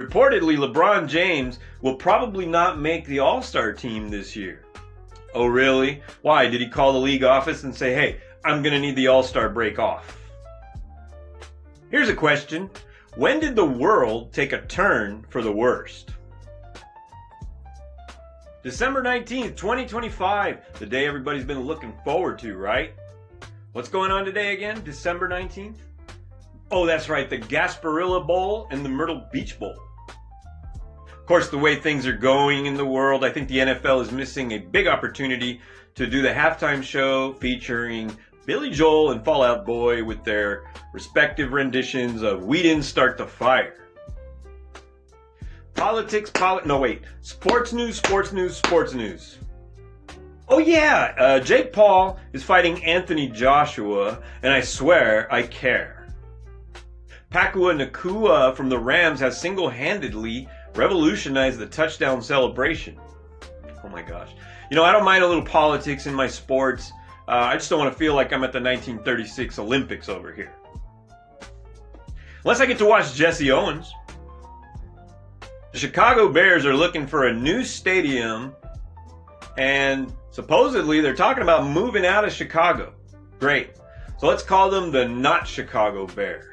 Reportedly, LeBron James will probably not make the All-Star team this year. Oh, really? Why? Did he call the league office and say, hey, I'm going to need the All-Star break off? Here's a question. When did the world take a turn for the worst? December 19th, 2025, the day everybody's been looking forward to, right? What's going on today again? December 19th? Oh, that's right, the Gasparilla Bowl and the Myrtle Beach Bowl. Of course, the way things are going in the world, I think the NFL is missing a big opportunity to do the halftime show featuring Billy Joel and Fall Out Boy with their respective renditions of We Didn't Start the Fire. Sports news. Oh yeah, Jake Paul is fighting Anthony Joshua, and I swear I care. Pakua Nacua from the Rams has single-handedly revolutionized the touchdown celebration. Oh my gosh. You know, I don't mind a little politics in my sports. I just don't want to feel like I'm at the 1936 Olympics over here. Unless I get to watch Jesse Owens. The Chicago Bears are looking for a new stadium, and supposedly they're talking about moving out of Chicago. Great. So let's call them the Not Chicago Bears.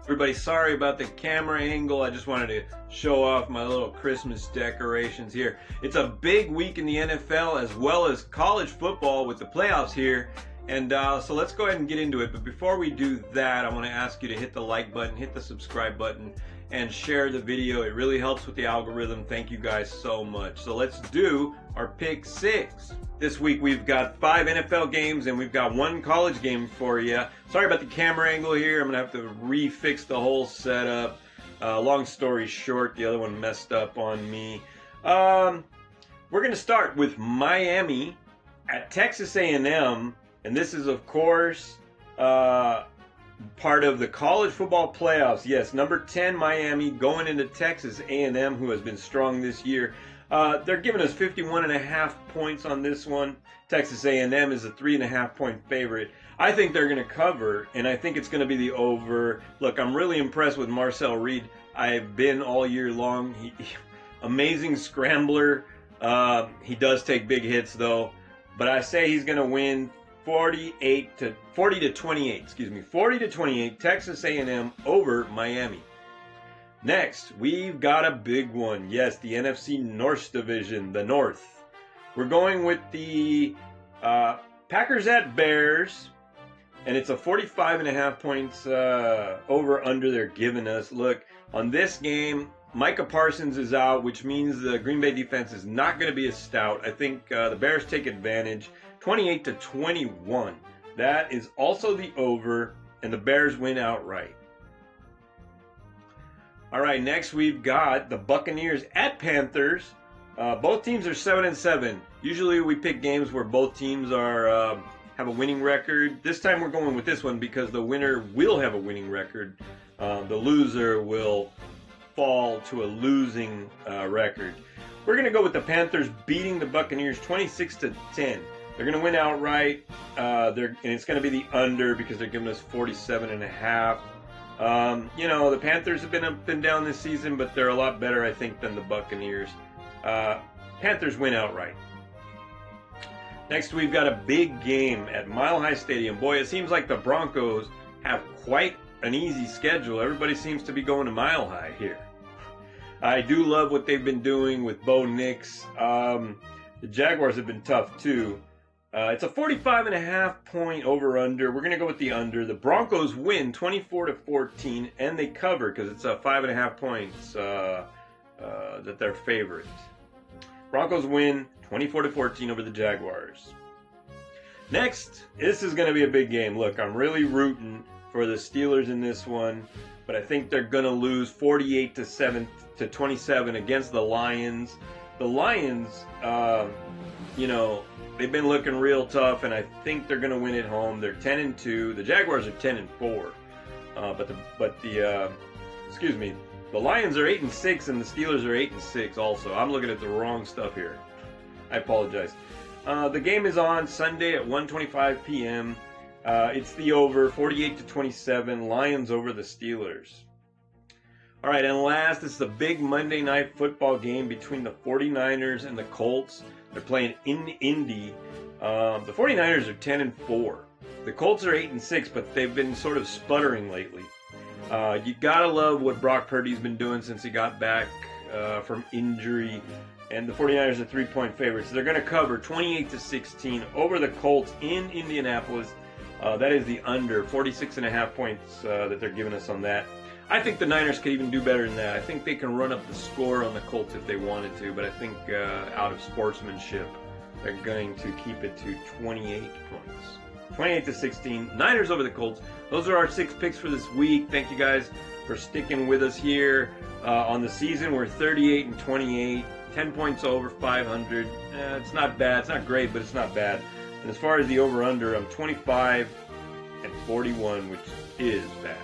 Everybody, sorry about the camera angle. I just wanted to show off my little Christmas decorations here. It's a big week in the NFL as well as college football with the playoffs here. And so let's go ahead and get into it. But before we do that, I want to ask you to hit the like button, hit the subscribe button, and share the video. It really helps with the algorithm. Thank you guys so much. So let's do our pick six. This week we've got 5 NFL games and we've got 1 college game for you. Sorry about the camera angle here. I'm going to have to refix the whole setup. Long story short, the other one messed up on me. We're going to start with Miami at Texas A&M. And this is, of course, part of the college football playoffs. Yes, number 10 Miami going into Texas A&M, who has been strong this year. They're giving us 51.5 points on this one. Texas A&M is a 3.5 point favorite. I think they're going to cover, and I think it's going to be the over. Look, I'm really impressed with Marcel Reed. I've been all year long. Amazing scrambler. He does take big hits, though. But I say he's going to win 40 to 28. Texas A&M over Miami. Next, we've got a big one. Yes, the NFC North Division, the North. We're going with the Packers at Bears, and it's a 45.5 points over under they're giving us. Look, on this game, Micah Parsons is out, which means the Green Bay defense is not going to be as stout. I think the Bears take advantage. 28-21. That is also the over, and the Bears win outright. All right, next we've got the Buccaneers at Panthers. Both teams are 7-7. Usually we pick games where both teams are have a winning record. This time we're going with this one because the winner will have a winning record. The loser will fall to a losing record. We're going to go with the Panthers beating the Buccaneers 26-10. They're going to win outright, and it's going to be the under because they're giving us 47.5. You know, the Panthers have been up and down this season, but they're a lot better, I think, than the Buccaneers. Panthers win outright. Next, we've got a big game at Mile High Stadium. Boy, it seems like the Broncos have quite an easy schedule. Everybody seems to be going to Mile High here. I do love what they've been doing with Bo Nix. The Jaguars have been tough, too. It's a 45.5 point over-under. We're going to go with the under. The Broncos win 24-14, and they cover because it's a 5.5 points that they're favorites. Broncos win 24-14 over the Jaguars. Next, this is going to be a big game. Look, I'm really rooting for the Steelers in this one, but I think they're going to lose 48-27 against the Lions. The Lions, you know, they've been looking real tough, and I think they're going to win at home. They're 10-2. The Jaguars are 10-4. The Lions are 8-6, and the Steelers are 8-6. Also, I'm looking at the wrong stuff here. I apologize. The game is on Sunday at 1:25 p.m. It's the over, 48-27. Lions over the Steelers. All right, and last, this is a big Monday night football game between the 49ers and the Colts. They're playing in Indy. The 49ers are 10-4. The Colts are 8-6, but they've been sort of sputtering lately. You gotta love what Brock Purdy's been doing since he got back from injury. And the 49ers are 3-point favorites. They're going to cover 28-16 over the Colts in Indianapolis. That is the under, 46.5 points that they're giving us on that. I think the Niners could even do better than that. I think they can run up the score on the Colts if they wanted to, but I think out of sportsmanship, they're going to keep it to 28 points. 28-16, Niners over the Colts. Those are our 6 picks for this week. Thank you guys for sticking with us here on the season. We're 38-28, 10 points over 500. It's not bad. It's not great, but it's not bad. And as far as the over-under, I'm 25-41, which is bad.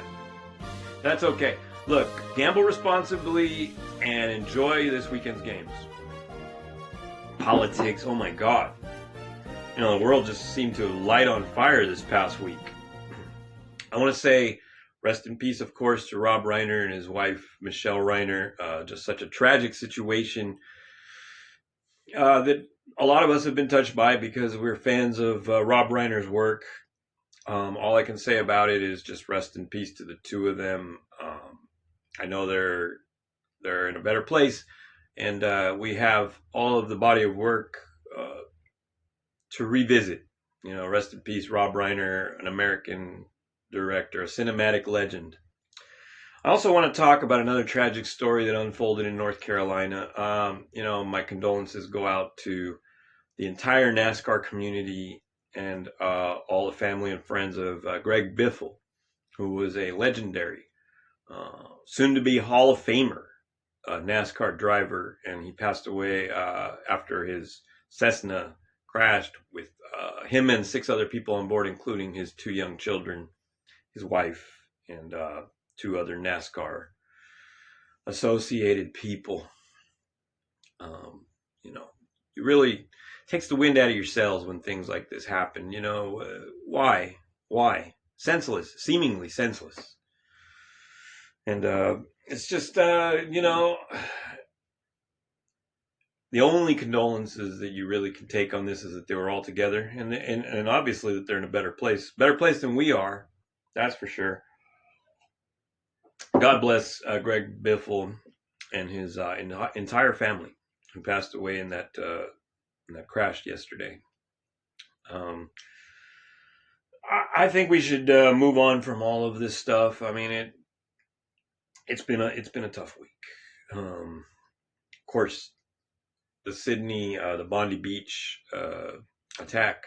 That's okay. Look, gamble responsibly and enjoy this weekend's games. Politics, oh my God. You know, the world just seemed to light on fire this past week. I want to say rest in peace, of course, to Rob Reiner and his wife, Michelle Reiner. Just such a tragic situation that a lot of us have been touched by because we're fans of Rob Reiner's work. All I can say about it is just rest in peace to the two of them. I know they're in a better place, and we have all of the body of work to revisit. You know, rest in peace, Rob Reiner, an American director, a cinematic legend. I also want to talk about another tragic story that unfolded in North Carolina. You know, my condolences go out to the entire NASCAR community and all the family and friends of Greg Biffle, who was a legendary, soon-to-be Hall of Famer NASCAR driver, and he passed away after his Cessna crashed with him and 6 other people on board, including his 2 young children, his wife, and 2 other NASCAR associated people. You know, it really takes the wind out of your sails when things like this happen. You know, why? Senseless, seemingly senseless. And it's just, you know, the only condolences that you really can take on this is that they were all together, and obviously that they're in a better place than we are. That's for sure. God bless Greg Biffle and his entire family who passed away in that crash yesterday. I think we should move on from all of this stuff. I mean, it's been a tough week. Of course, the Sydney, the Bondi Beach attack,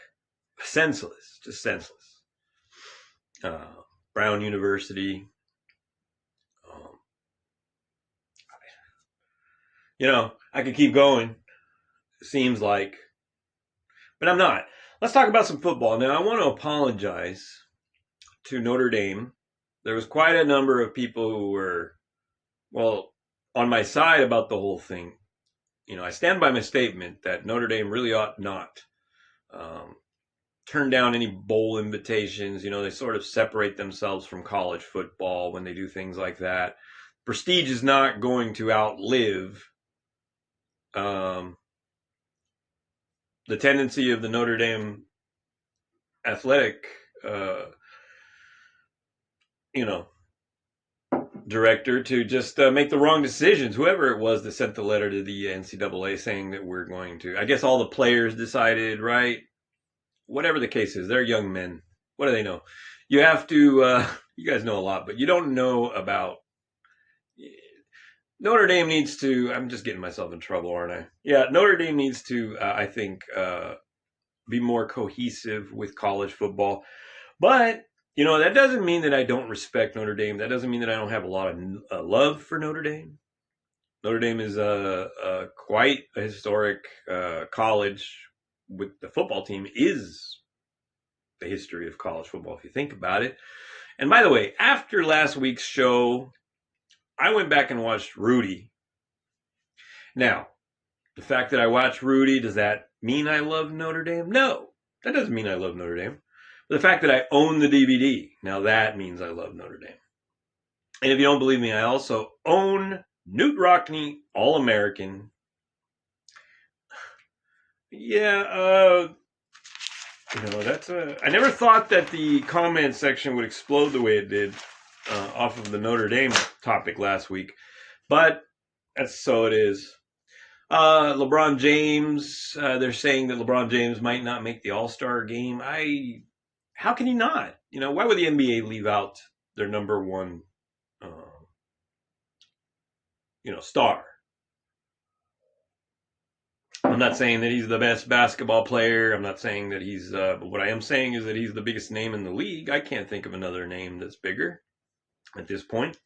senseless, just senseless. Brown University. You know, I could keep going, it seems like, but I'm not. Let's talk about some football. Now, I want to apologize to Notre Dame. There was quite a number of people who were, well, on my side about the whole thing. You know, I stand by my statement that Notre Dame really ought not turn down any bowl invitations. You know, they sort of separate themselves from college football when they do things like that. Prestige is not going to outlive the tendency of the Notre Dame athletic, you know, director to just make the wrong decisions. Whoever it was that sent the letter to the NCAA saying that we're going to, I guess all the players decided, right? Whatever the case is, they're young men. What do they know? You have to, you guys know a lot, but you don't know about, Notre Dame needs to, I'm just getting myself in trouble, aren't I? Yeah, Notre Dame needs to, I think, be more cohesive with college football. But, you know, that doesn't mean that I don't respect Notre Dame. That doesn't mean that I don't have a lot of love for Notre Dame. Notre Dame is quite a historic college. With the football team is the history of college football, if you think about it. And by the way, after last week's show, I went back and watched Rudy. Now, the fact that I watched Rudy, does that mean I love Notre Dame? No, that doesn't mean I love Notre Dame. The fact that I own the DVD, now that means I love Notre Dame. And if you don't believe me, I also own Knute Rockne All-American. Yeah, that's I never thought that the comment section would explode the way it did off of the Notre Dame topic last week, but that's so it is. LeBron James, they're saying that LeBron James might not make the All-Star game. How can he not? Why would the NBA leave out their number one, star? I'm not saying that he's the best basketball player. I'm not saying that he's, but what I am saying is that he's the biggest name in the league. I can't think of another name that's bigger at this point.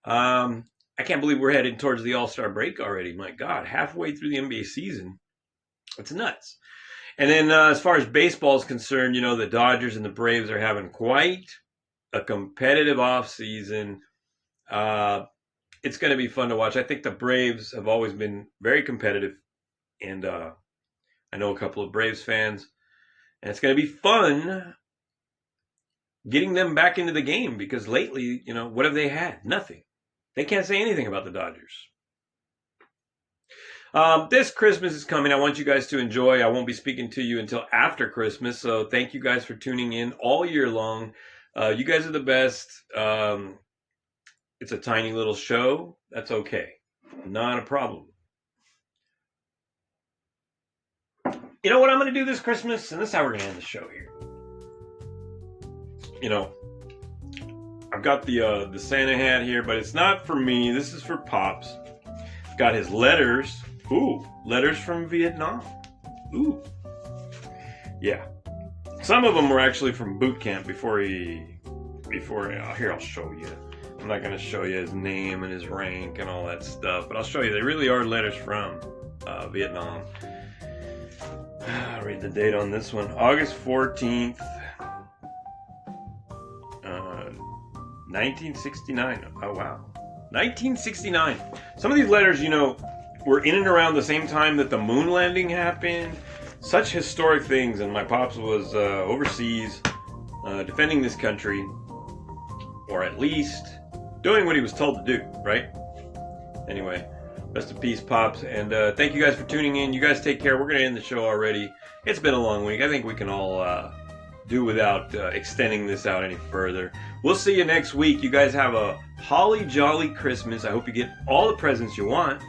I can't believe we're headed towards the All-Star break already. My God, halfway through the NBA season. It's nuts. And then as far as baseball is concerned, the Dodgers and the Braves are having quite a competitive offseason. It's going to be fun to watch. I think the Braves have always been very competitive. And I know a couple of Braves fans. And it's going to be fun getting them back into the game because lately, what have they had? Nothing. They can't say anything about the Dodgers. This Christmas is coming. I want you guys to enjoy. I won't be speaking to you until after Christmas. So thank you guys for tuning in all year long. You guys are the best. It's a tiny little show. That's okay. Not a problem. You know what I'm going to do this Christmas? And this is how we're going to end the show here. I've got the Santa hat here, but it's not for me. This is for Pops. I've got his letters. Ooh, letters from Vietnam. Ooh. Yeah. Some of them were actually from boot camp before here, I'll show you. I'm not going to show you his name and his rank and all that stuff, but I'll show you. They really are letters from Vietnam. I'll read the date on this one. August 14th, 1969. Oh, wow. 1969. Some of these letters, were in and around the same time that the moon landing happened. Such historic things, and my pops was overseas defending this country, or at least doing what he was told to do, right? Anyway, rest in peace, Pops, and thank you guys for tuning in. You guys take care. We're going to end the show already. It's been a long week. I think we can all do without extending this out any further. We'll see you next week. You guys have a holly jolly Christmas. I hope you get all the presents you want.